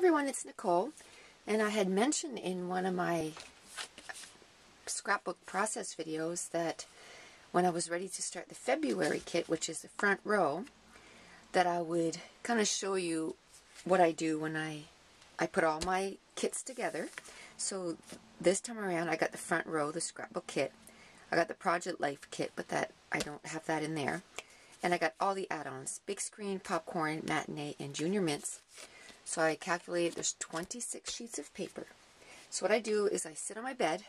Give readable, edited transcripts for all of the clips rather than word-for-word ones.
everyone, it's Nicole, and I had mentioned in one of my scrapbook process videos that when I was ready to start the February kit, which is the front row, that I would kind of show you what I do when I put all my kits together. So this time around I got the front row, the scrapbook kit. I got the Project Life kit, but that I don't have that in there. And I got all the add-ons, Big Screen, Popcorn, Matinee, and Junior Mints. So I calculated there's 26 sheets of paper. So what I do is I sit on my bed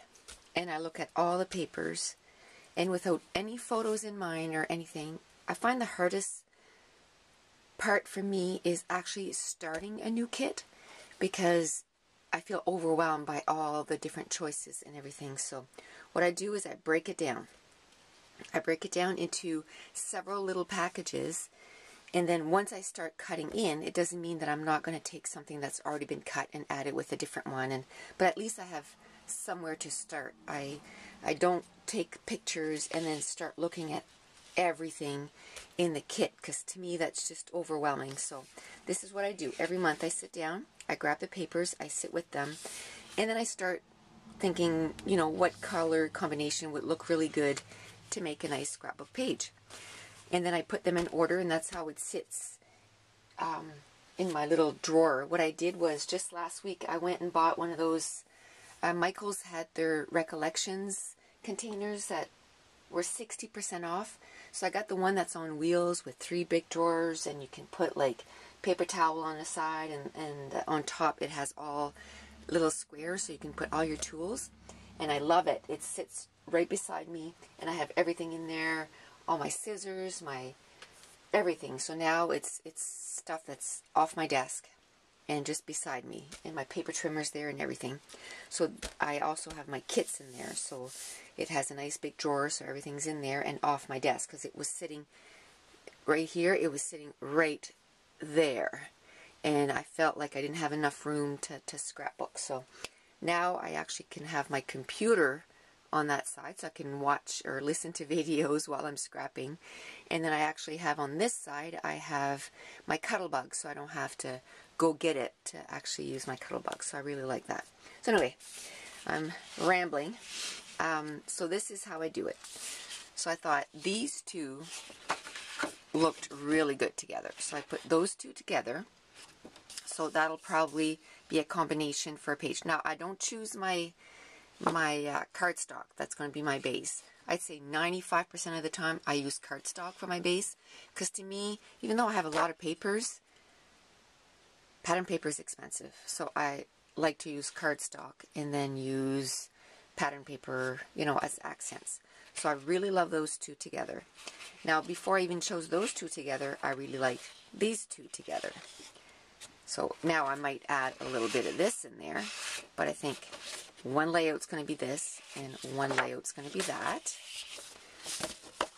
and I look at all the papers, and without any photos in mind or anything, I find the hardest part for me is actually starting a new kit, because I feel overwhelmed by all the different choices and everything. So what I do is I break it down. I break it down into several little packages, and then once I start cutting in, it doesn't mean that I'm not going to take something that's already been cut and add it with a different one. But at least I have somewhere to start. I don't take pictures and then start looking at everything in the kit, because to me that's just overwhelming. So this is what I do. Every month I sit down, I grab the papers, I sit with them, and then I start thinking, you know, what color combination would look really good to make a nice scrapbook page. And then I put them in order, and that's how it sits in my little drawer. What I did was, just last week I went and bought one of those, Michael's had their Recollections containers that were 60% off. So I got the one that's on wheels with 3 big drawers, and you can put like paper towel on the side, and on top it has all little squares so you can put all your tools. And I love it. It sits right beside me, and I have everything in there, all my scissors, my everything. So now it's stuff that's off my desk and just beside me, and my paper trimmers there and everything. So I also have my kits in there, so it has a nice big drawer, so everything's in there and off my desk, because it was sitting right here, it was sitting right there, and I felt like I didn't have enough room to scrapbook. So now I actually can have my computer on that side, so I can watch or listen to videos while I'm scrapping. And then I actually have on this side, I have my Cuttlebug, so I don't have to go get it to actually use my Cuttlebug. So I really like that. So anyway, I'm rambling. So this is how I do it. So I thought these two looked really good together. So I put those two together. So that'll probably be a combination for a page. Now I don't choose my cardstock. That's going to be my base. I'd say 95% of the time I use cardstock for my base, because to me, even though I have a lot of papers, pattern paper is expensive. So I like to use cardstock and then use pattern paper, you know, as accents. So I really love those two together. Now, before I even chose those two together, I really like these two together. So now I might add a little bit of this in there, but I think one layout's going to be this, and one layout's going to be that.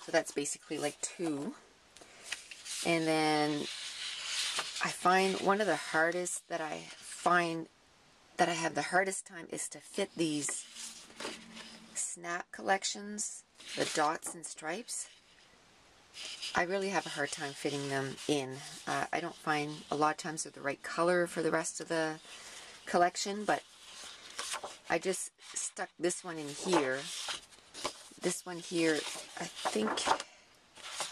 So that's basically like 2. And then I find one of the hardest that I have the hardest time is to fit these snap collections, the dots and stripes. I really have a hard time fitting them in. I don't find a lot of times they're the right color for the rest of the collection, but I just stuck this one in here. This one here, I think,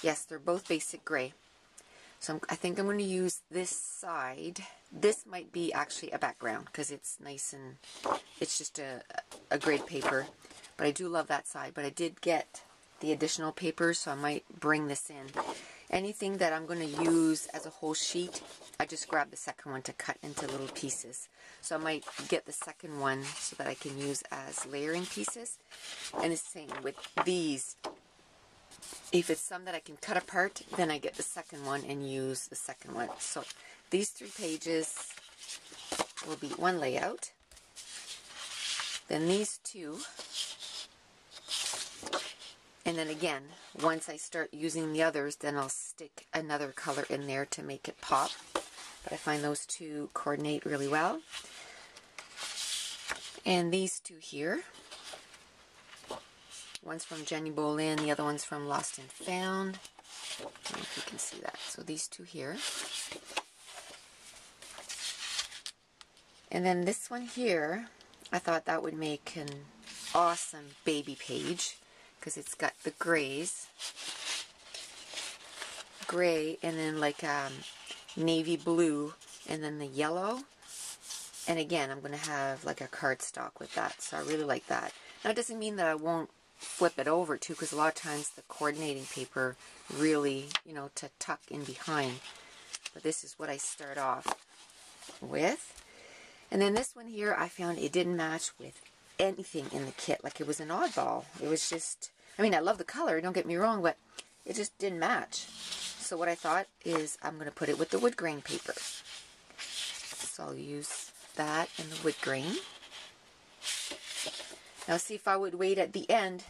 yes, they're both basic gray. So I think I'm going to use this side. This might be actually a background, because it's nice and it's just a grade paper. But I do love that side. But I did get the additional paper, so I might bring this in. Anything that I'm going to use as a whole sheet, I just grab the second one to cut into little pieces. So I might get the second one so that I can use as layering pieces. And the same with these. If it's some that I can cut apart, then I get the second one and use the second one. So these 3 pages will be one layout. Then these 2. And then again, once I start using the others, then I'll stick another color in there to make it pop. But I find those 2 coordinate really well. And these 2 here. One's from Jenny Bolin, the other one's from Lost and Found. I don't know if you can see that. So these 2 here. And then this one here, I thought that would make an awesome baby page because it's got the grays, gray, and then like navy blue, and then the yellow. And again, I'm going to have like a cardstock with that, so I really like that. Now, it doesn't mean that I won't flip it over too, because a lot of times the coordinating paper really, you know, to tuck in behind. But this is what I start off with. And then this one here, I found it didn't match with anything in the kit. Like, it was an oddball. It was just, I mean, I love the color, don't get me wrong, but it just didn't match. So what I thought is I'm going to put it with the wood grain paper. So I'll use that and the wood grain. Now see, if I would wait at the end,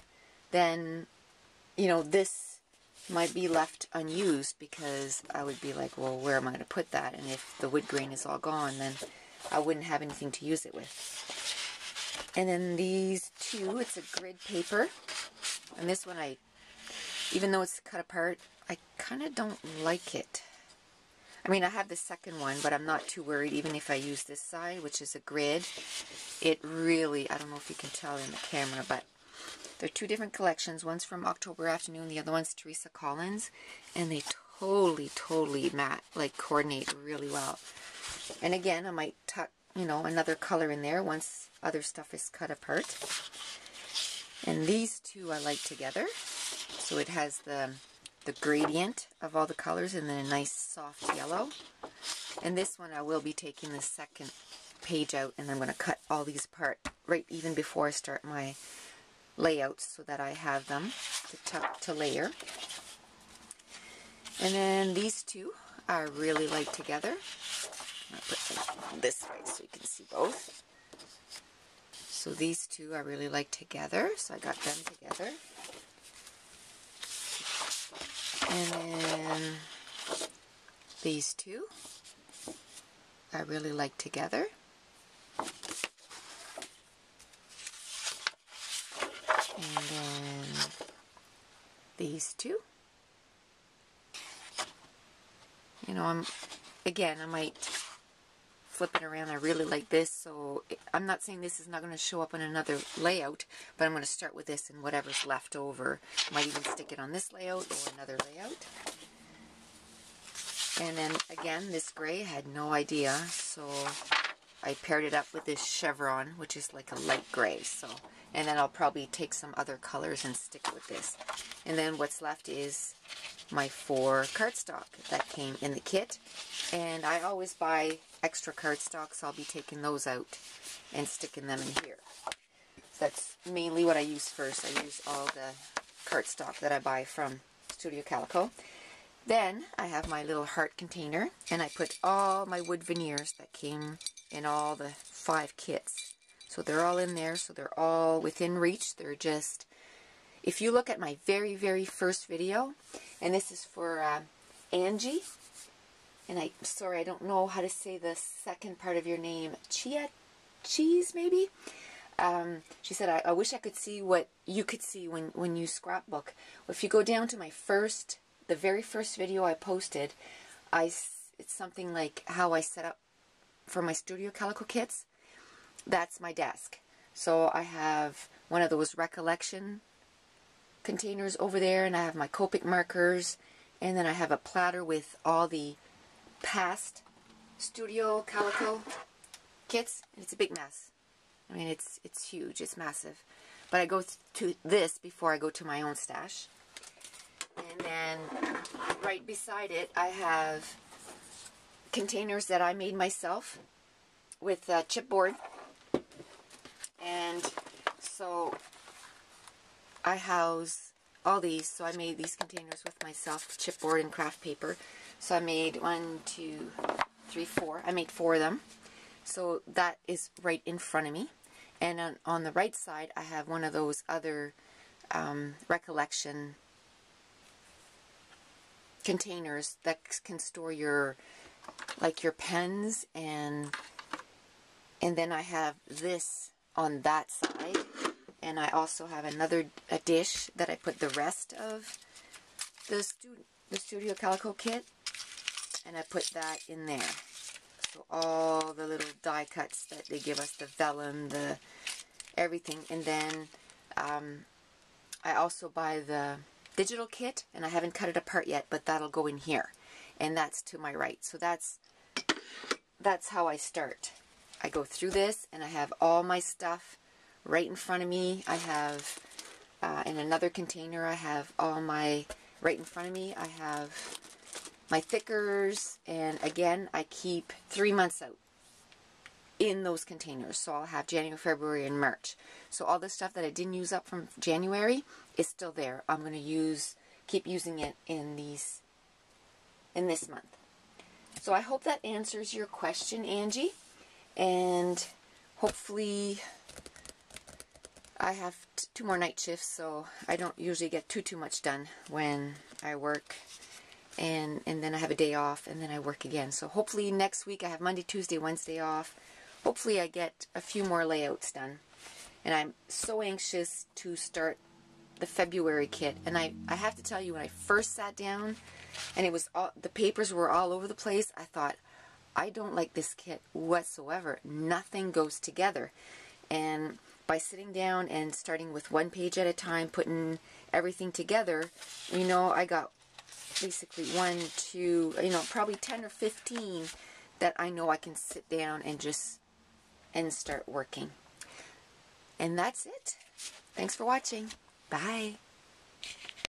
then, you know, this might be left unused because I would be like, well, where am I going to put that? And if the wood grain is all gone, then I wouldn't have anything to use it with. And then these two, it's a grid paper. And this one, even though it's cut apart, I kind of don't like it. I mean, I have the second one, but I'm not too worried. Even if I use this side, which is a grid, it really, I don't know if you can tell in the camera, but they're two different collections. One's from October Afternoon, the other one's Teresa Collins, and they totally coordinate really well. And again, I might tuck, you know, another color in there once other stuff is cut apart. And these two I like together. So it has the gradient of all the colors and then a nice soft yellow. And this one I will be taking the second page out, and I'm going to cut all these apart right even before I start my layouts so that I have them to layer. And then these two I really like together. I'll put them this way so you can see both. So these two I really like together, so I got them together. And then these two I really like together. And then these two. You know, I might flip it around. I really like this, so I'm not saying this is not going to show up on another layout, but I'm going to start with this and whatever's left over. I might even stick it on this layout or another layout. And then again, this gray, I had no idea, so I paired it up with this chevron, which is like a light gray. So, and then I'll probably take some other colors and stick with this. And then what's left is my 4 cardstock that came in the kit. And I always buy extra cardstock, so I'll be taking those out and sticking them in here. That's mainly what I use first. I use all the cardstock that I buy from Studio Calico. Then I have my little heart container, and I put all my wood veneers that came in all the 5 kits. So they're all in there, so they're all within reach. They're just, if you look at my very, very first video, and this is for Angie, and I'm sorry, I don't know how to say the second part of your name, Cheese maybe? She said, I wish I could see what you could see when you scrapbook. Well, if you go down to the very first video I posted, it's something like how I set up for my Studio Calico kits. That's my desk. So I have one of those recollection containers over there, and I have my Copic markers, and then I have a platter with all the past Studio Calico kits. It's a big mess. I mean, it's huge. It's massive. But I go to this before I go to my own stash. And then right beside it, I have containers that I made myself with chipboard. And so I house all these. So I made these containers with myself, chipboard and craft paper. So I made 1, 2, 3, 4. I made 4 of them. So that is right in front of me. And on the right side, I have one of those other recollection containers that can store your pens, and then I have this on that side, and I also have a dish that I put the rest of the Studio Calico kit, and I put that in there. So all the little die cuts that they give us, the vellum, the everything. And then I also buy the digital kit, and I haven't cut it apart yet, but that'll go in here. And that's to my right. So that's how I start. I go through this, and I have all my stuff right in front of me. I have, in another container, I have all my, right in front of me, I have my thickers, and again, I keep 3 months out in those containers. So I'll have January, February, and March. So all the stuff that I didn't use up from January is still there. I'm going to keep using it in this month. So I hope that answers your question, Angie. And hopefully I have 2 more night shifts, so I don't usually get too much done when I work. And then I have a day off, and then I work again. So hopefully next week I have Monday, Tuesday, Wednesday off. Hopefully I get a few more layouts done. And I'm so anxious to start the February kit. And I have to tell you, when I first sat down and it was the papers were all over the place, I thought, I don't like this kit whatsoever. Nothing goes together. And by sitting down and starting with 1 page at a time, putting everything together, you know, I got basically 1, 2, you know, probably 10 or 15 that I know I can sit down and start working. And that's it. Thanks for watching. Bye.